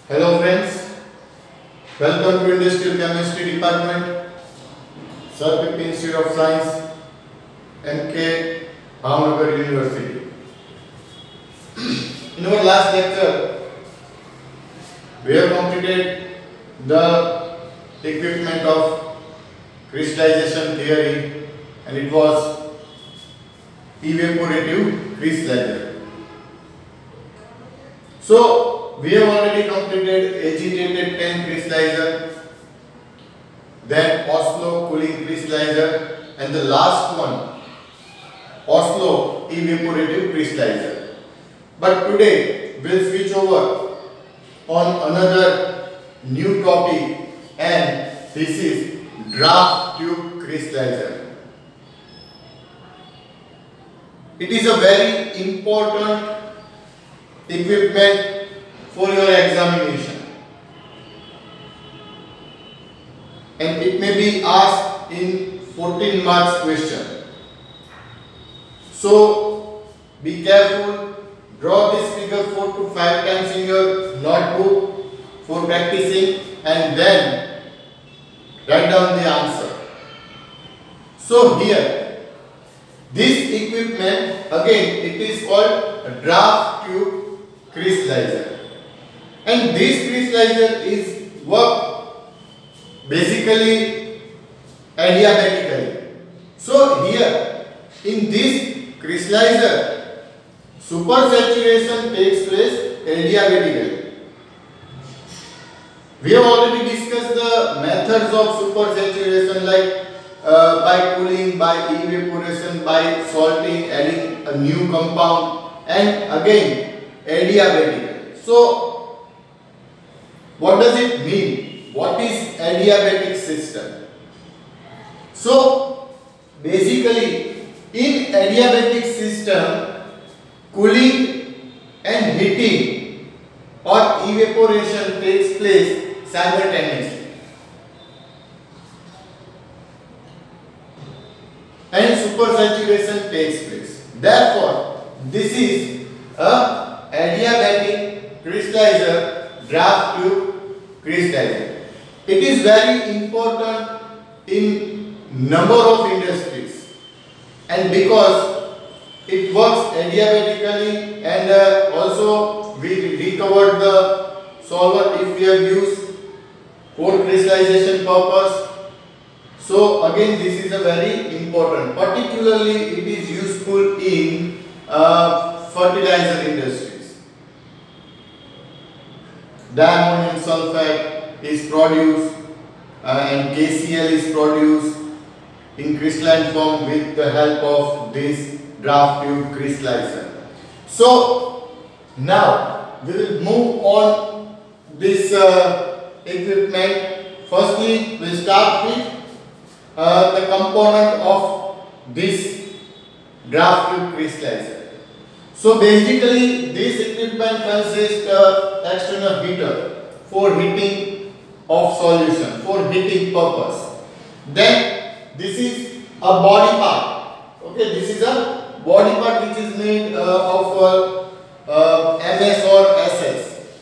Hello friends, welcome to Industrial Chemistry Department, Sir P. P. Institute of Science, MK, Bhavnagar University. In our last lecture, we have completed the equipment of crystallization theory, and it was evaporative crystallizer. So we have already completed agitated TAN crystallizer, then Oslo cooling crystallizer, and the last one Oslo evaporative crystallizer. But today we'll switch over on another new topic, and this is draft tube crystallizer. It is a very important equipment for your examination, and it may be asked in 14 marks question. So be careful, draw this figure 4 to 5 times in your notebook for practicing, and then write down the answer. So here, this equipment, again it is called a draft tube crystallizer, and this crystallizer is work basically adiabatically. So here in this crystallizer, supersaturation takes place adiabatically. We have already discussed the methods of supersaturation, like by cooling, by evaporation, by salting, adding a new compound, and again adiabatic. So what does it mean? What is adiabatic system? So basically in adiabatic system, cooling and heating or evaporation takes place simultaneously, and supersaturation takes place. Therefore this is a adiabatic crystallizer, draft tube crystallizer. It is very important in number of industries, and because it works adiabatically, and also we recovered the solvent if we have used for crystallization purpose. So again this is a very important, particularly it is useful in fertilizer industries. Diammonium sulfate is produced and KCl is produced in crystalline form with the help of this draft tube crystallizer. So now we will move on this equipment. Firstly we will start with the component of this draft tube crystallizer. So basically this equipment consists of external heater for heating of solution, for heating purpose. Then this is a body part. Okay, this is a body part which is made of MS or SS.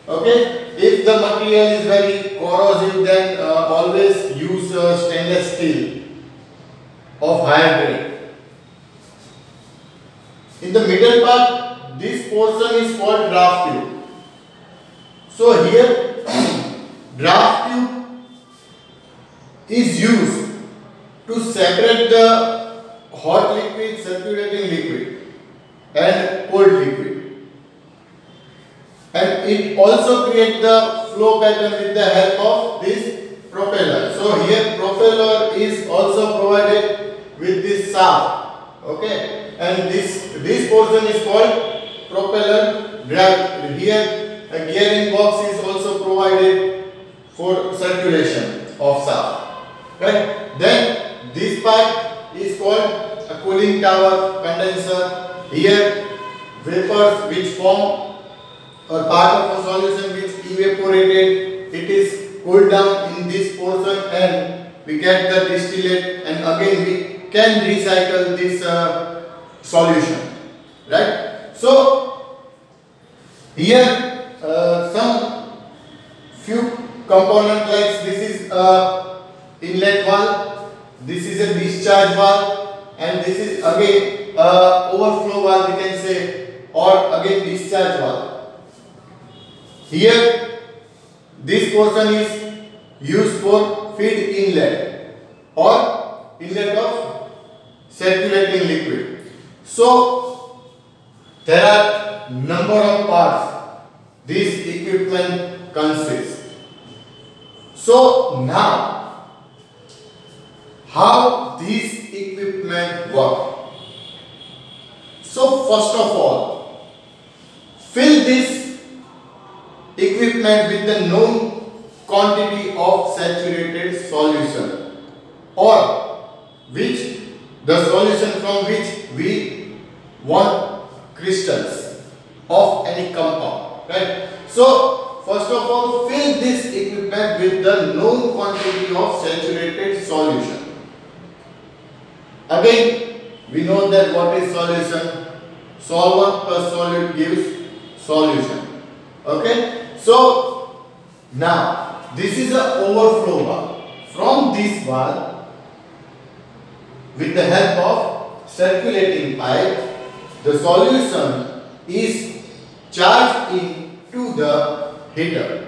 Okay, if the material is very corrosive, then always use stainless steel of higher grade. In the middle part, this portion is called draft tube. So here draft tube is used to separate the hot liquid, circulating liquid, and cold liquid, and it also creates the flow pattern with the help of this propeller. So here propeller is also provided with this shaft. Okay, and this portion is called propeller drive. Here a gearing box is also provided for circulation of shaft. Right. Then this part is called a cooling tower, condenser. Here vapors which form a part of a solution which evaporated, it is cooled down in this portion, and we get the distillate, and again we can recycle this solution, right? So here some component like this is a inlet valve, this is a discharge valve, and this is again a overflow valve we can say, or again discharge valve. Here this portion is used for feed inlet or inlet of circulating liquid. So there are number of parts this equipment consists. So now how these equipment work? So first of all, fill this equipment with the known quantity of saturated solution, or which the solution from which we want crystals of any compound, right? So first of all, fill this equipment with the known quantity of saturated solution. Again, we know that what is solution? Solvent plus solute gives solution. Okay? So now this is an overflow valve. From this valve, with the help of circulating pipe, the solution is charged into the heater.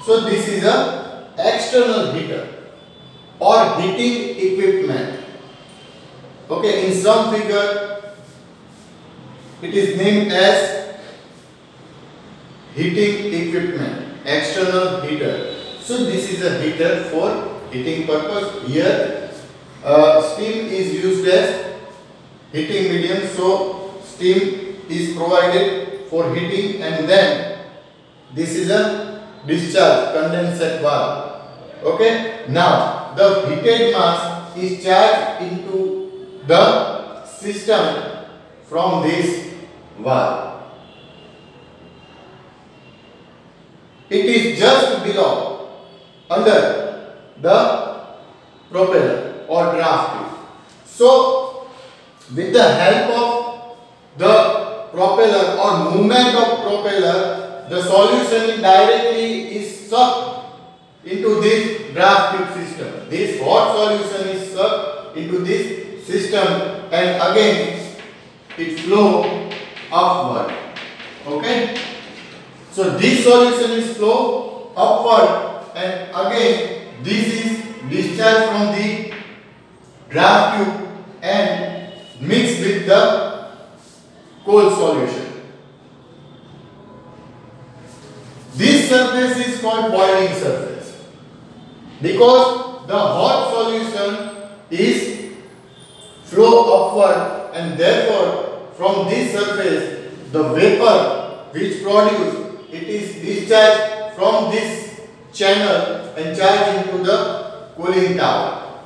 So this is a external heater or heating equipment. Okay, in some figure it is named as heating equipment, external heater. So this is a heater for heating purpose. Here steam is used as heating medium, so steam is provided for heating, and then this is a discharge condensate valve. Okay, now the heated mass is charged into the system from this valve. It is just below under the propeller or draft tube. So with the help of the propeller or movement of propeller, the solution directly is sucked into this draft tube system. This hot solution is sucked into this system, and again it flow upward. Okay, so this solution is flow upward, and again this is discharged from the draft tube and mixed with the cold solution. This surface is called boiling surface because the hot solution is flow upward, and therefore from this surface the vapor which produce, it is discharged from this channel and charged into the cooling tower.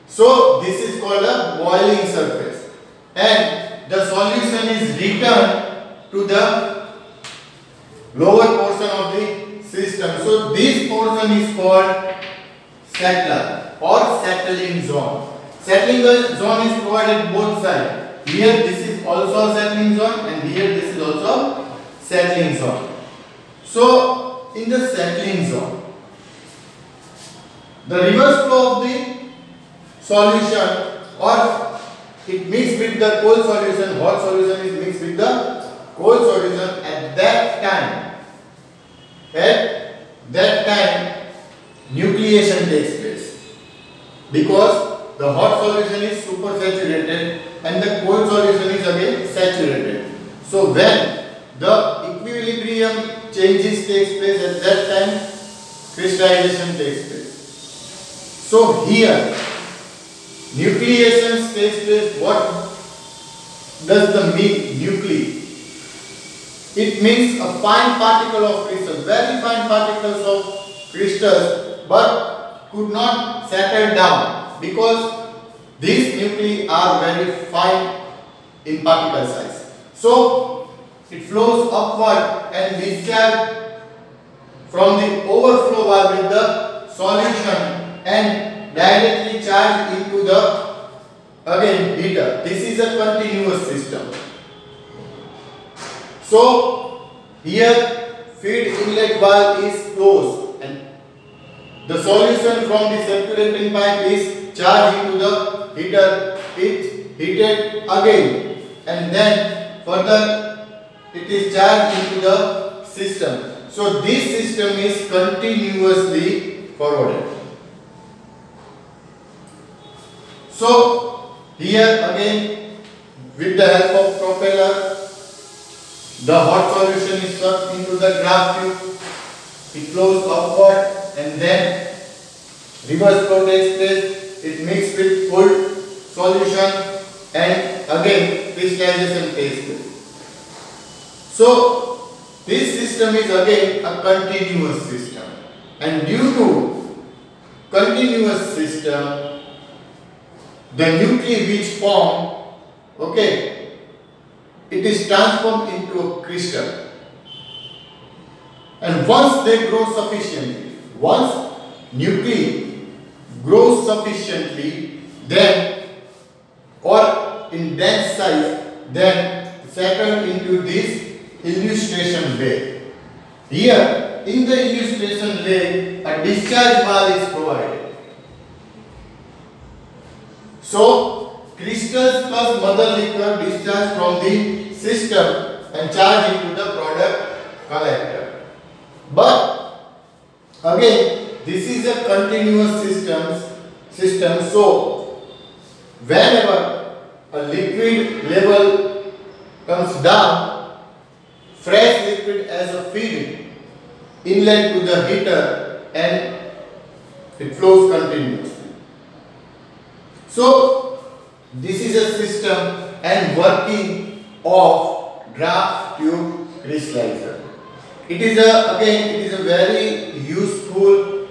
So this is called a boiling surface, and the solution is returned to the lower portion of the system. So this portion is called settler or settling zone. Settling zone is provided both sides. Here this is also settling zone, and here this is also settling zone. So in the settling zone, the reverse flow of the solution, or it mixed with the cold solution, hot solution is mixed with the cold solution. At that time nucleation takes place because the hot solution is supersaturated and the cold solution is again saturated. So when the equilibrium changes takes place, at that time crystallization takes place. So here nucleation takes place. What does the mean nuclei? It means a fine particle of crystals, very fine particles of crystals, but could not settle down because these nuclei are very fine in particle size. So it flows upward and discharges from the overflow valve with the solution and directly charged into the again heater. This is a continuous system. So here feed inlet valve is closed, and the solution from the circulating pipe is charged into the heater. It's heated again, and then further it is charged into the system. So this system is continuously forwarded. So here again, with the help of propeller, the hot solution is sucked into the draft tube. It flows upward, and then reverse flow takes place. It mixes with cold solution, and again crystallization takes place. So this system is again a continuous system, and due to continuous system, the nuclei which form, okay, it is transformed into a crystal. And once they grow sufficiently, once nuclei grows sufficiently, then or in dense size, then settle into this illustration leg. Here in the illustration leg, a discharge valve is provided. So crystals plus mother liquor discharge from the system and charge into the product collector. But again, this is a continuous system. So whenever a liquid level comes down, fresh liquid as a feed inlet to the heater, and it flows continuously. So this is a system and working of draft tube crystallizer. It is a very useful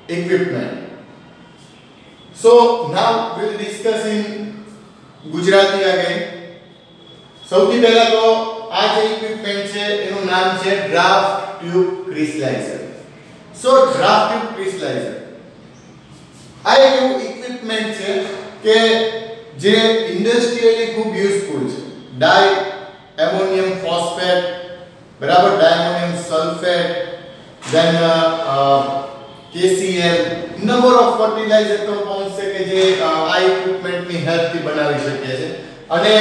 equipment. So now we'll discuss in Gujarati again. સૌથી પહેલા તો આ જે equipment છે એનું નામ છે draft tube ક્રિસ્ટલાઇઝર. સો draft tube ક્રિસ્ટલાઇઝર આ એક એવું ઇક્વિપમેન્ટ છે કે જે ઇન્ડસ્ટ્રીયલી ખૂબ યુઝફુલ છે. ડાઈ એમોનિયમ ફોસ્ફેટ, બરાબર, diammonium sulphate, then KCl, number of fertiliser compounds છે કે જે આ ઇક્વિપમેન્ટની હેલ્પથી બનાવી શકીએ છે. અને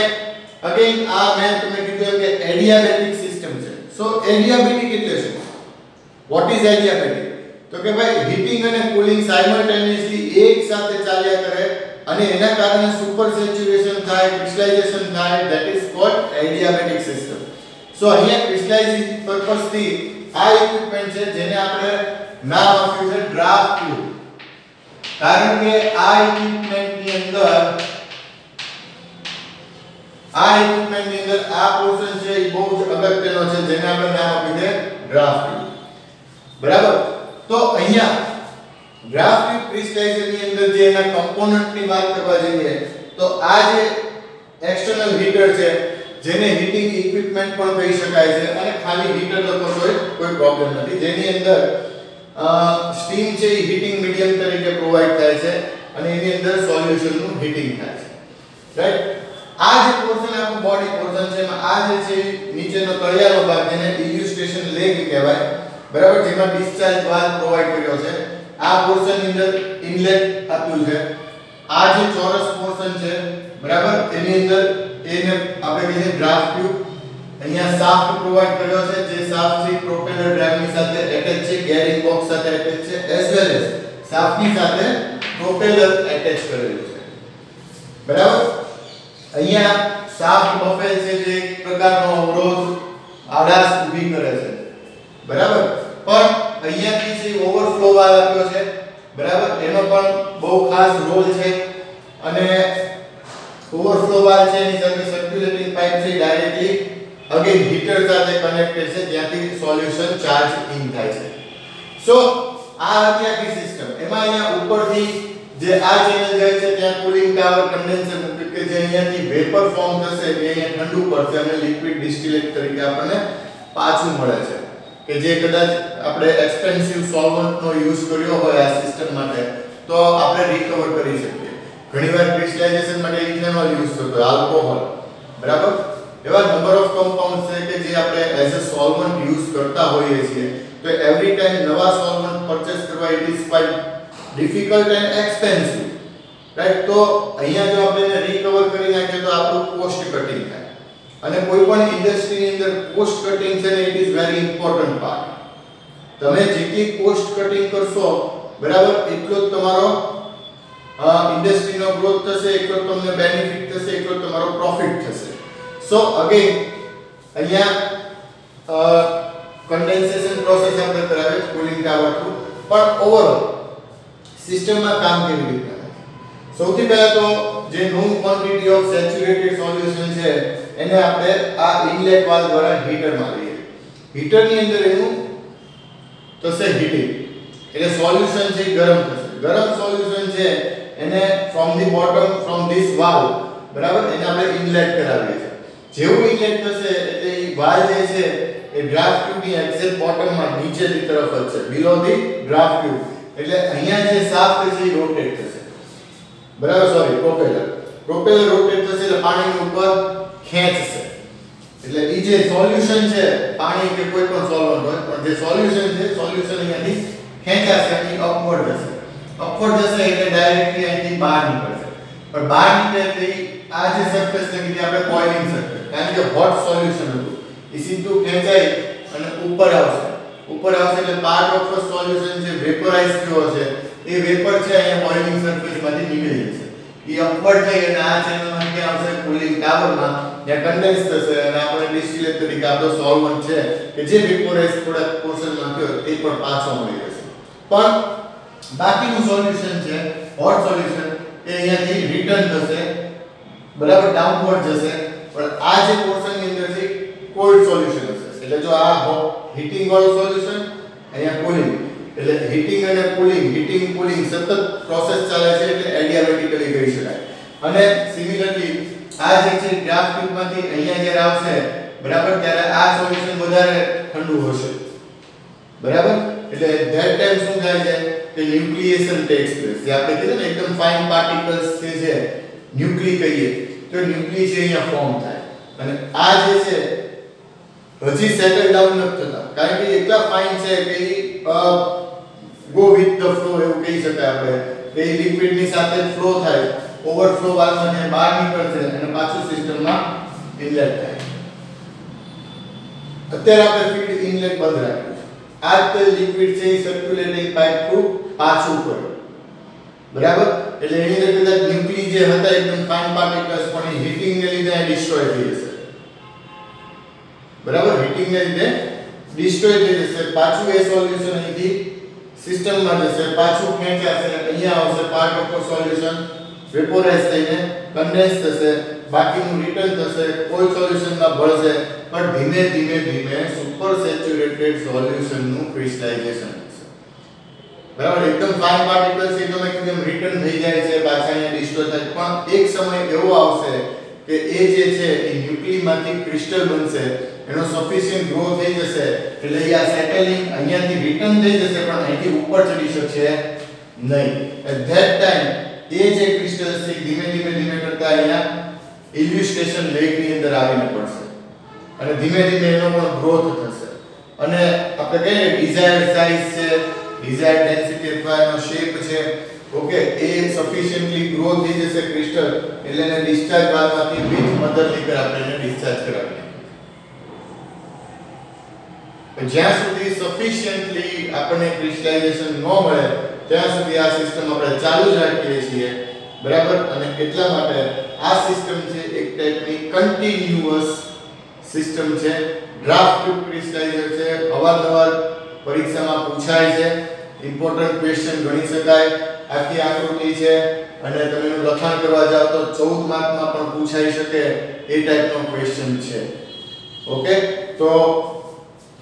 અગેન આ મેં તમને કીધું કે એડિયાબેટિક સિસ્ટમ છે. સો એડિયાબેટિક એટલે શું? What is adiabatic? તો કે ભાઈ હીટિંગ અને કુલિંગ સાયમલ્ટેનિયસલી એક સાથે ચાલ્યા કરે અને એના કારણે સુપર સેચ્યુરેશન થાય, ક્રિસ્ટલાઇઝેશન થાય, that is called adiabatic system. So અહીંયા ક્રિસ્ટલાઇઝિંગ પર્પસથી આ ઇક્વિપમેન્ટ છે જેને આપણે નામ આપ્યું છે ડ્રાફ્ટ ટ્યુબ. કારણ કે આ ઇક્વિપમેન્ટની અંદર આ પોર્શન છે એ બહુ જ અગત્યનો છે જેને આપણે નામ આપ્યું છે ડ્રાફ્ટ ટ્યુબ. બરાબર. તો અહીંયા ડ્રાફ્ટ ટ્યુબ ક્રિસ્ટલાઇઝરની અંદર જે એના કમ્પોનન્ટની વાત કરવા જઈએ તો આ જે એક્સટર્નલ હીટર છે જેને હીટિંગ ઇક્વિપમેન્ટ પણ કહી શકાય છે, અને ખાલી હીટર લખો તો કોઈ પ્રોબ્લેમ નથી, જેની અંદર સ્ટીમ છે એ હીટિંગ મીડિયમ તરીકે પ્રોવાઈડ થાય છે અને એની અંદર સોલ્યુશનનું હીટિંગ થાય છે. રાઈટ. આ જે પોર્શન આપણું બોડી પોર્શન છે એમાં આ જે છે નીચેનો તળિયાનો ભાગ જેને ઇલ્યુસ્ટ્રેશન લેગ કહેવાય, બરાબર, જેમાં ડિસ્ચાર્જ વાલ્વ પ્રોવાઈડ કર્યો છે. આ પોર્શન ની અંદર ઇનલેટ આપ્યું છે. આ જે ચોરસ પોર્શન છે, બરાબર, એની અંદર એને આપણે કહીએ ડ્રાફ્ટ ટ્યુબ. અહીંયા શાફ્ટ પ્રોવાઈડ કર્યો છે જે શાફ્ટ થી પ્રોપેલર ડ્રાઈવની સાથે એટેચ છે, ગેરિંગ બોક્સ સાથે એટેચ છે, એઝ વેલ એઝ શાફ્ટની સાથે પ્રોપેલર એટેચ કરેલું છે. બરાબર. અહીંયા શાફ્ટ બફેલ છે જે એક પ્રકારનો અવરોધ આડાશ ઊભી કરે છે. બરાબર. પણ અહીંયાથી જે ઓવરફ્લો વાલ્વ આપ્યો છે, બરાબર, એનો પણ બહુ ખાસ રોલ છે. અને ઓવરફ્લો વાલ્વ છે એની સાથે સર્ક્યુલેટિંગ પાઇપ છે ડાયરેક્ટલી અગેન હીટર સાથે કનેક્ટેડ છે જ્યાંથી સોલ્યુશન ચાર્જ ઇન થાય છે. સો આ હતી આખી સિસ્ટમ. એમાં અહીંયા ઉપરથી જે આ ચેનલ જાય છે ત્યાં કુલિંગ ટાવર કન્ડેન્સર મૂકે કે જે અહીંયાથી વેપર ફોર્મ થશે એ અહીંયા ઠંડુ પડશે અને લિક્વિડ ડિસ્ટિલેટ તરીકે આપણને પાછું મળે છે, કે જે કદાચ આપણે એક્સપેન્સિવ સોલ્વન્ટનો યુઝ કર્યો હોય આ સિસ્ટમ માટે તો આપણે રિકવર કરી શકીએ. ઘણીવાર ક્રિસ્ટલાઇઝેશન માટે ઇથેનોલ યુઝ થતો હોય, આલ્કોહોલ, બરાબર, એવા નંબર ઓફ કમ્પાઉન્ડ્સ છે કે જે આપણે એઝ અ સોલ્વન્ટ યુઝ કરતા હોઈએ છીએ તો એવરી ટાઈમ નવા સોલ્વન્ટ પરચેસ કરવા it is quite difficult and expensive, right. તો અહીંયા જો આપણે એને રિકવર કરી નાખીએ તો આપણું કોસ્ટ કટિંગ થાય. અને કોઈ પણ ઇન્ડસ્ટ્રીની અંદર કોસ્ટ કટિંગ છે ને it is very important part. તમે જેટલી કોસ્ટ કટિંગ કરશો બરાબર એટલો જ તમારો ઇન્ડસ્ટ્રીનો ગ્રોથ થશે, એટલો જ તમને બેનિફિટ થશે, એટલો જ તમારો પ્રોફિટ થશે. સો અગેન અહીંયા કન્ડેન્સેશન પ્રોસેસ આપણે કરાવે કુલિંગ ટાવર થ્રુ, પણ ઓવરઓલ સિસ્ટમમાં કામ કેવી રીતે થાય? સૌથી પહેલા તો જે non quantity of saturated solution છે એને આપણે આ ઇનલેટ વાલ્વ દ્વારા હીટરમાં લઈએ. હીટરની અંદર એનું થશે હીટિંગ, એટલે સોલ્યુશન છે ગરમ થશે. ગરમ સોલ્યુશન છે એને from the bottom from this valve બરાબર એને આપણે ઇનલેટ કરાવીએ છીએ. જેવું ઇનલેટ થશે એટલે એ વાલ્વ જે છે એ ડ્રાફ્ટ ટ્યુબની એક્ઝેક્ટ બોટમમાં નીચેની તરફ જ છે, બિલો ધી ડ્રાફ્ટ ટ્યુબ. એટલે અહીંયા જે શાફ્ટ છે એ રોટેટ થશે બરાબર, સોરી પ્રોપેલર રોટેટ થશે એટલે પાણીની ઉપર ખેંચશે. એટલે એ જે સોલ્યુશન છે પાણી કે કોઈ પણ સોલ્વન્ટ હોય પણ જે સોલ્યુશન છે સોલ્યુશન અહીંયાથી ખેંચાશે અને અપવર્ડ જશે. અપવર્ડ જશે એટલે ડાયરેક્ટલી અહીંથી બહાર નીકળશે. પણ બહાર નીકળે એટલે આ જે સરફેસ ને કીધી આપણે બોઇલિંગ સરફેસ, કારણ કે હોટ સોલ્યુશન હતું એ સીધું ખેંચાઈ અને ઉપર આવશે. ઉપર આવશે એટલે પાર્ટ ઓફ ધ સોલ્યુશન જે વેપરાઇઝ થયો છે એ વેપર છે અહીંયા બોઇલિંગ સરફેસમાંથી નીકળી જશે. એ અપવર્ડ થઈ અને આ ચેનલમાં ક્યાં આવશે? કુલિંગ ટાવરમાં, જ્યાં કન્ડેન્સ થશે અને આપણે ડિસ્ટિલેટ તરીકે આપણો સોલ્વન્ટ છે કે જે વેપોરાઇઝ થોડા પોર્શનમાં થયો એ પણ પાછો મળી જશે. પણ બાકીનું સોલ્યુશન છે હોટ સોલ્યુશન એ અહીંયાથી રિટર્ન થશે બરાબર, ડાઉનવર્ડ જશે. પણ આ જે પોર્શનની અંદર છે કોલ્ડ સોલ્યુશન હશે. એટલે જો આ હીટિંગ વાળું સોલ્યુશન, અહીંયા કુલિંગ, એટલે હીટિંગ અને કુલિંગ, હીટિંગ કુલિંગ સતત પ્રોસેસ ચાલે છે એટલે એડિયાબેટિકલી કહી શકાય. અને સિમિલરલી આ જે છે ડ્રાફ્ટ ટ્યુબમાંથી અહીંયા જ્યારે આવશે બરાબર ત્યારે આ સોલ્યુશન વધારે ઠંડુ હશે બરાબર. એટલે ધેટ ટાઈમ શું થાય છે કે ન્યુક્લિએશન ટેક્સ પ્લેસ. જે આપણે કીધું ને એકદમ ફાઇન પાર્ટિકલ્સ જે છે ન્યુક્લી કહીએ તો ન્યુક્લી છે અહીંયા ફોર્મ થાય. અને આ જે છે હજી સેટલ ડાઉન નથી થતા, કારણ કે એટલા ફાઇન છે કે ગો વિથ ધ ફ્લો એવું કહી શકાય આપણે, કે લિક્વિડની સાથે ફ્લો થાય, ઓવરફ્લો વાલ્વમાંથી બહાર નીકળશે અને પાછું સિસ્ટમમાં ઇનલેટ થાય. અત્યારે આપણે ફીડ ઇનલેટ બંધ રાખ્યું છે. આ તે લિક્વિડ છે એ સર્ક્યુલેટિંગ પાઇપ થ્રુ પાછું પડે બરાબર. એટલે એની અંદર કદાચ ન્યુક્લી જે હતા એકદમ ફાઇન પાર્ટિકલ્સ પણ હીટિંગને લીધે ડિસ્ટ્રોય થઈ જશે બરાબર. હીટિંગને લીધે ડિસ્ટ્રોય થઈ જશે. પાછું એ સોલ્યુશન અહીંથી સિસ્ટમમાં જશે, પાછું ખેંચાશે, અહીંયા આવશે પાર્ટ ઓફ સોલ્યુશન વેપોરાઇઝ થઈને કન્ડેન્સ થશે, બાકીનું રિટર્ન થશે, કોઈ સોલ્યુશનમાં ભળશે. પણ ધીમે ધીમે ધીમે સુપર સેચ્યુરેટેડ સોલ્યુશનનું ક્રિસ્ટલાઇઝેશન થશે બરાબર. એકદમ ફાઇન પાર્ટિકલ્સ એકદમ એકદમ રિટર્ન થઈ જાય છે, પાછા અહીંયા ડિસ્ટ્રોય થાય. પણ એક સમય એવો આવશે કે એ જે છે એ ન્યુક્લીમાંથી ક્રિસ્ટલ બનશે, એનો સફિશિયન્ટ ગ્રો થઈ જશે એટલે આ સેટલિંગ અહીંયાથી રિટર્ન થઈ જશે પણ અહીંથી ઉપર ચડી શકશે નહીં. એટ ધેટ ટાઈમ એ જે ક્રિસ્ટલ છે ધીમે ધીમે ધીમે કરતા અહીંયા ઇલ્યુસ્ટ્રેશન લેગની અંદર આવીને પડશે અને ધીમે ધીમે એનો પણ ગ્રોથ થશે. અને આપણે કહીએ ડિઝાયર્ડ સાઇઝ છે, ડિઝાયર્ડ ડેન્સિટી અથવા એનો શેપ છે, ઓકે, એ સફિશિયન્ટલી ગ્રો થઈ જશે ક્રિસ્ટલ એટલે એને ડિસ્ચાર્જ વાલ્વમાંથી વિથ મધર લીકર આપણે એને ડિસ્ચાર્જ કરાવીએ. જ્યાં સુધી સફિશિયન્ટલી આપણને ક્રિસ્ટલાઇઝેશન ન મળે ત્યાં સુધી આ સિસ્ટમ આપણે ચાલુ જ રાખીએ છીએ બરાબર. અને એટલા માટે આ સિસ્ટમ છે એક ટાઈપની કન્ટિન્યુઅસ સિસ્ટમ છે. ડ્રાફ્ટ ટ્યુબ ક્રિસ્ટલાઇઝર છે, અવારનવાર પરીક્ષામાં પૂછાય છે, ઇમ્પોર્ટન્ટ ક્વેશ્ચન ગણી શકાય. આખી આકૃતિ છે અને તમે એનું લખાણ કરવા જાવ તો 14 માર્કમાં પણ પૂછાઈ શકે એ ટાઈપનો ક્વેશ્ચન છે. ઓકે, તો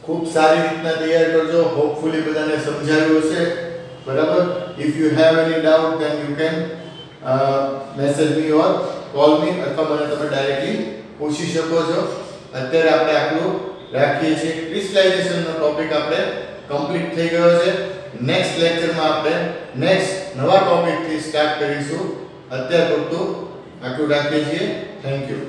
ખૂબ સારી રીતના તૈયાર કરજો. હોપફુલી બધાને સમજાયું હશે બરાબર. If you have any doubt then you can message me or call મી, અથવા મને તમે ડાયરેક્ટલી પૂછી શકો છો. અત્યારે આપણે આટલું રાખીએ છીએ. ક્રિસ્ટલાઇઝેશનનો ટોપિક આપણે કમ્પ્લીટ થઈ ગયો છે. નેક્સ્ટ લેક્ચરમાં આપણે નેક્સ્ટ નવા ટોપિકથી સ્ટાર્ટ કરીશું. અત્યાર પૂરતું આટલું રાખીએ છીએ. Thank you.